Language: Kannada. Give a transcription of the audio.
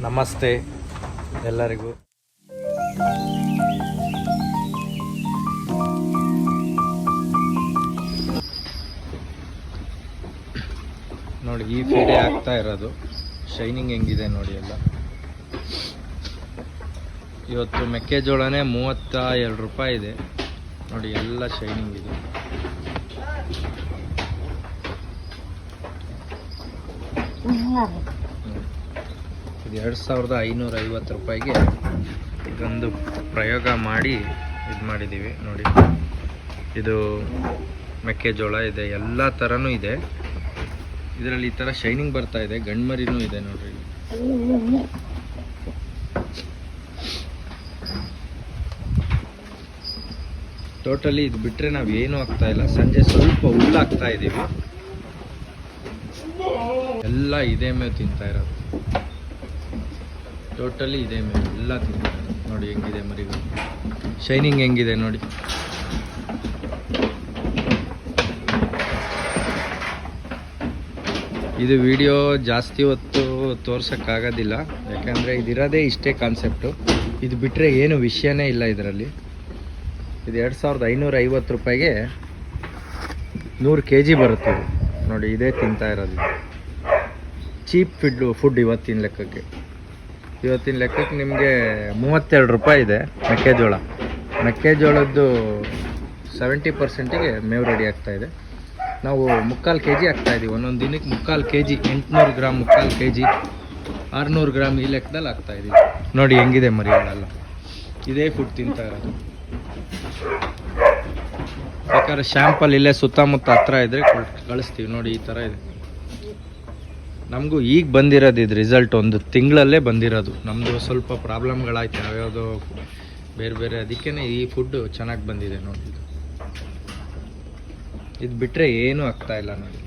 ನಮಸ್ತೆ ಎಲ್ಲರಿಗೂ. ನೋಡಿ ಈ ಫೀಡೆ ಆಗ್ತಾ ಇರೋದು. ಶೈನಿಂಗ್ ಹೆಂಗಿದೆ ನೋಡಿ ಎಲ್ಲ. ಇವತ್ತು ಮೆಕ್ಕೆಜೋಳನೇ 32 ರೂಪಾಯಿ ಇದೆ ನೋಡಿ, ಎಲ್ಲ ಶೈನಿಂಗ್ ಇದೆ. ಇದು 2550 ರೂಪಾಯಿಗೆ ಇದೊಂದು ಪ್ರಯೋಗ ಮಾಡಿ ಇದು ಮಾಡಿದ್ದೀವಿ ನೋಡಿ. ಇದು ಮೆಕ್ಕೆಜೋಳ ಇದೆ, ಎಲ್ಲ ಥರನೂ ಇದೆ ಇದರಲ್ಲಿ. ಈ ಥರ ಶೈನಿಂಗ್ ಬರ್ತಾ ಇದೆ, ಗಂಡ್ಮರಿನೂ ಇದೆ ನೋಡ್ರಿ. ಟೋಟಲಿ ಇದು ಬಿಟ್ಟರೆ ನಾವು ಏನೂ ಆಗ್ತಾ ಇಲ್ಲ. ಸಂಜೆ ಸ್ವಲ್ಪ ಹುಲ್ಲಾಗ್ತಾ ಇದ್ದೀವಿ. ಎಲ್ಲ ಇದೇ ಮೇವು ತಿಂತಾ ಇರೋದು. ಟೋಟಲಿ ಇದೇ ಮೇವು ಎಲ್ಲ ತಿಂತಾ ಇರೋದು ನೋಡಿ. ಹೆಂಗಿದೆ ಮರಿಗಳು, ಶೈನಿಂಗ್ ಹೆಂಗಿದೆ ನೋಡಿ. ಇದು ವಿಡಿಯೋ ಜಾಸ್ತಿ ಹೊತ್ತು ತೋರ್ಸೋಕ್ಕಾಗೋದಿಲ್ಲ, ಯಾಕಂದರೆ ಇದಿರೋದೇ ಇಷ್ಟೇ ಕಾನ್ಸೆಪ್ಟು. ಇದು ಬಿಟ್ಟರೆ ಏನು ವಿಷಯನೇ ಇಲ್ಲ ಇದರಲ್ಲಿ. ಇದು 2550 ರೂಪಾಯಿಗೆ 100 kg ಬರುತ್ತೆ ಇದು ನೋಡಿ. ಇದೇ ತಿಂತಾ ಇರೋದು ಚೀಪ್ ಫುಡ್ ಇವತ್ತಿನ ಲೆಕ್ಕಕ್ಕೆ. ನಿಮಗೆ 32 ರೂಪಾಯಿ ಇದೆ ಮೆಕ್ಕೆಜೋಳ. ಮೆಕ್ಕೆಜೋಳದ್ದು 70%ಗೆ ಮೇವು ರೆಡಿ ಆಗ್ತಾ ಇದೆ. ನಾವು 3/4 kg ಹಾಕ್ತಾಯಿದ್ದೀವಿ ಒಂದೊಂದು ದಿನಕ್ಕೆ. 3/4 kg 800 ಗ್ರಾಮ್, 3/4 kg 600 ಗ್ರಾಮ್ ಈ ಲೆಕ್ಕದಲ್ಲಿ ಹಾಕ್ತಾಯಿದ್ದೀವಿ ನೋಡಿ. ಹೆಂಗಿದೆ ಮರಿಗಳೆಲ್ಲ, ಇದೇ ಫುಡ್ ತಿಂತಾ ಇರೋದು. ಬೇಕಾದ್ರೆ ಶ್ಯಾಂಪಲ್ ಇಲ್ಲೇ ಸುತ್ತಮುತ್ತ ಹತ್ರ ಇದ್ದರೆ ಕಳಿಸ್ತೀವಿ ನೋಡಿ. ಈ ಥರ ಇದೆ. ನಮಗೂ ಈಗ ಬಂದಿರೋದು ಇದು ರಿಸಲ್ಟ್, 1 ತಿಂಗಳಲ್ಲೇ ಬಂದಿರೋದು. ನಮ್ಮದು ಸ್ವಲ್ಪ ಪ್ರಾಬ್ಲಮ್ಗಳಾಯ್ತು ಯಾವ್ಯಾವುದೋ ಬೇರೆ ಬೇರೆ, ಅದಕ್ಕೇ ಈ ಫುಡ್ಡು ಚೆನ್ನಾಗಿ ಬಂದಿದೆ ನೋಡಿ. ಇದು ಬಿಟ್ಟರೆ ಏನೂ ಆಗ್ತಾ ಇಲ್ಲ ನೋಡಿ.